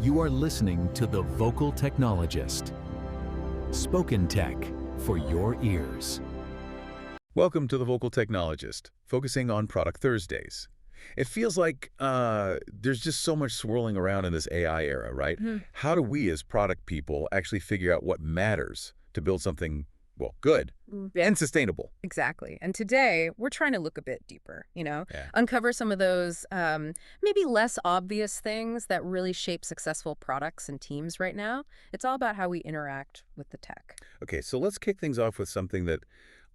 You are listening to The Vocal Technologist. Spoken tech for your ears. Welcome to The Vocal Technologist, focusing on Product Thursdays. It feels like there's just so much swirling around in this AI era, right? How do we as product people actually figure out what matters to build something, well, good and sustainable? Exactly. And today, we're trying to look a bit deeper, uncover some of those maybe less obvious things that really shape successful products and teams right now. It's all about how we interact with the tech. Okay, so let's kick things off with something that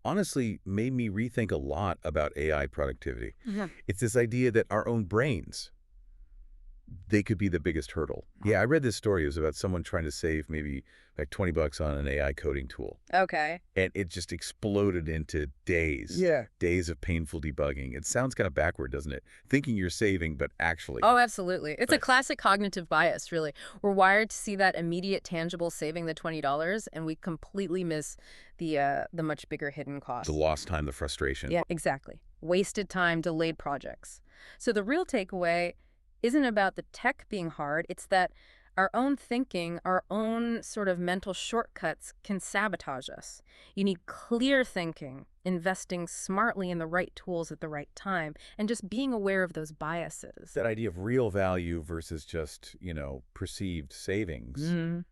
honestly made me rethink a lot about AI productivity. It's this idea that our own brains, they could be the biggest hurdle. Yeah, I read this story. It was about someone trying to save maybe like $20 on an AI coding tool. Okay. And it just exploded into days. Yeah. Days of painful debugging. It sounds kind of backward, doesn't it? Thinking you're saving, but actually. Oh, absolutely. It's a classic cognitive bias, really. We're wired to see that immediate tangible saving the $20, and we completely miss the much bigger hidden cost. The lost time, the frustration. Yeah, exactly. Wasted time, delayed projects. So the real takeaway isn't about the tech being hard. It's that our own thinking, our own sort of mental shortcuts can sabotage us. You need clear thinking, investing smartly in the right tools at the right time, and just being aware of those biases. That idea of real value versus just, perceived savings.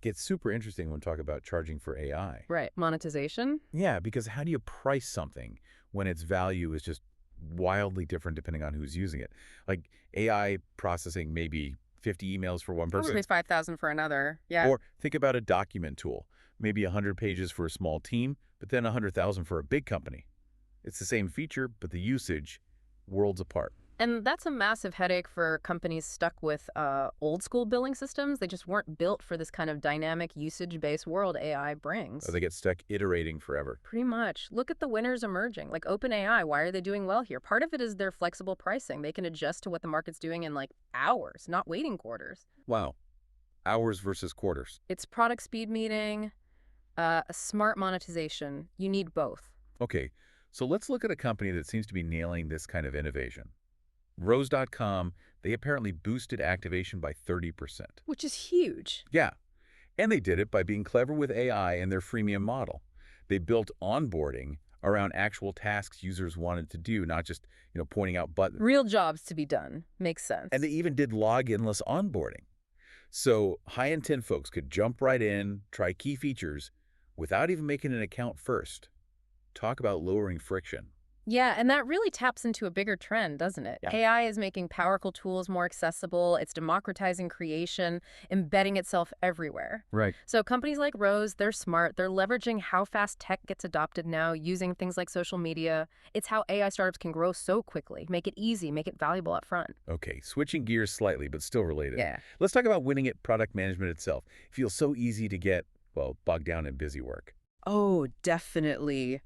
Gets super interesting when we talk about charging for AI. Right. Monetization? Yeah, because how do you price something when its value is just wildly different depending on who's using it? Like AI processing maybe 50 emails for one person. Probably 5,000 for another. Yeah. Or think about a document tool. Maybe 100 pages for a small team, but then 100,000 for a big company. It's the same feature, but the usage, worlds apart. And that's a massive headache for companies stuck with old school billing systems. They just weren't built for this kind of dynamic usage-based world AI brings. Or they get stuck iterating forever. Pretty much. Look at the winners emerging, like OpenAI. Why are they doing well here? Part of it is their flexible pricing. They can adjust to what the market's doing in like hours, not waiting quarters. Wow. Hours versus quarters. It's product speed meeting, a smart monetization. You need both. Okay, so let's look at a company that seems to be nailing this kind of innovation. Rose.com, they apparently boosted activation by 30%. Which is huge. Yeah, and they did it by being clever with AI and their freemium model. They built onboarding around actual tasks users wanted to do, not just, pointing out buttons. Real jobs to be done. Makes sense. And they even did login-less onboarding. So high-intent folks could jump right in, try key features, without even making an account first. Talk about lowering friction. Yeah, and that really taps into a bigger trend, doesn't it? Yeah. AI is making powerful tools more accessible. It's democratizing creation, embedding itself everywhere. Right. So companies like Rose, they're smart. They're leveraging how fast tech gets adopted now, using things like social media. It's how AI startups can grow so quickly, make it easy, make it valuable up front. Okay, switching gears slightly, but still related. Yeah. Let's talk about winning at product management itself. It feels so easy to get, bogged down in busy work. Oh, definitely.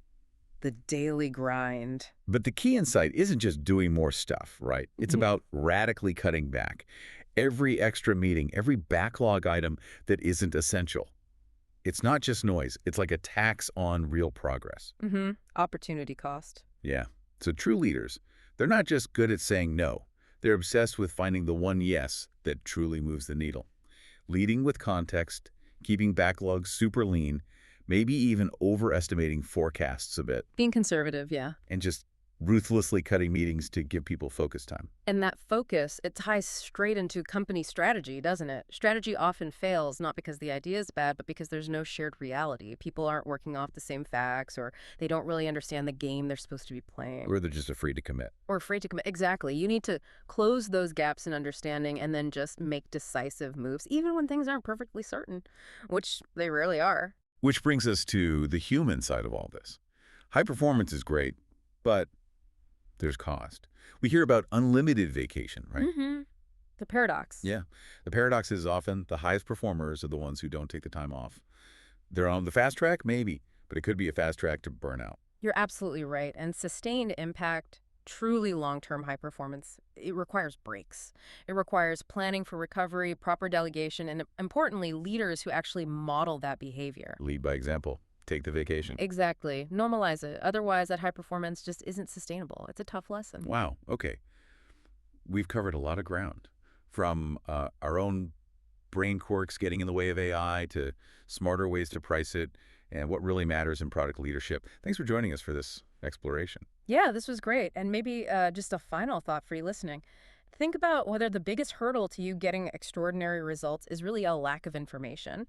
The daily grind. But the key insight isn't just doing more stuff, right? It's about radically cutting back. Every extra meeting, every backlog item that isn't essential. It's not just noise. It's like a tax on real progress. Opportunity cost. Yeah. So true leaders, they're not just good at saying no. They're obsessed with finding the one yes that truly moves the needle. Leading with context, keeping backlogs super lean, maybe even overestimating forecasts a bit. Being conservative, yeah. And just ruthlessly cutting meetings to give people focus time. And that focus, it ties straight into company strategy, doesn't it? Strategy often fails, not because the idea is bad, but because there's no shared reality. People aren't working off the same facts, or they don't really understand the game they're supposed to be playing. Or they're just afraid to commit. Or afraid to commit. Exactly. You need to close those gaps in understanding and then just make decisive moves, even when things aren't perfectly certain, which they rarely are. Which brings us to the human side of all this. High performance is great, but there's cost. We hear about unlimited vacation, right? The paradox. Yeah. The paradox is often the highest performers are the ones who don't take the time off. They're on the fast track, maybe, but it could be a fast track to burnout. You're absolutely right. And sustained impact, truly long-term high performance, it requires breaks. It requires planning for recovery, proper delegation, and importantly, leaders who actually model that behavior. Lead by example. Take the vacation. Exactly. Normalize it. Otherwise, that high performance just isn't sustainable. It's a tough lesson. Wow. Okay. We've covered a lot of ground. from our own brain quirks getting in the way of AI to smarter ways to price it and what really matters in product leadership. Thanks for joining us for this exploration. Yeah, this was great. And maybe just a final thought for you listening. Think about whether the biggest hurdle to you getting extraordinary results is really a lack of information,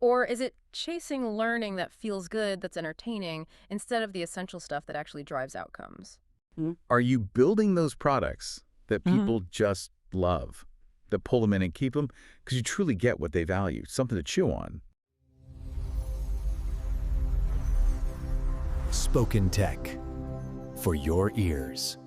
or is it chasing learning that feels good, that's entertaining, instead of the essential stuff that actually drives outcomes? Are you building those products that people just love, that pull them in and keep them because you truly get what they value, something to chew on? Spoken Tech for your ears.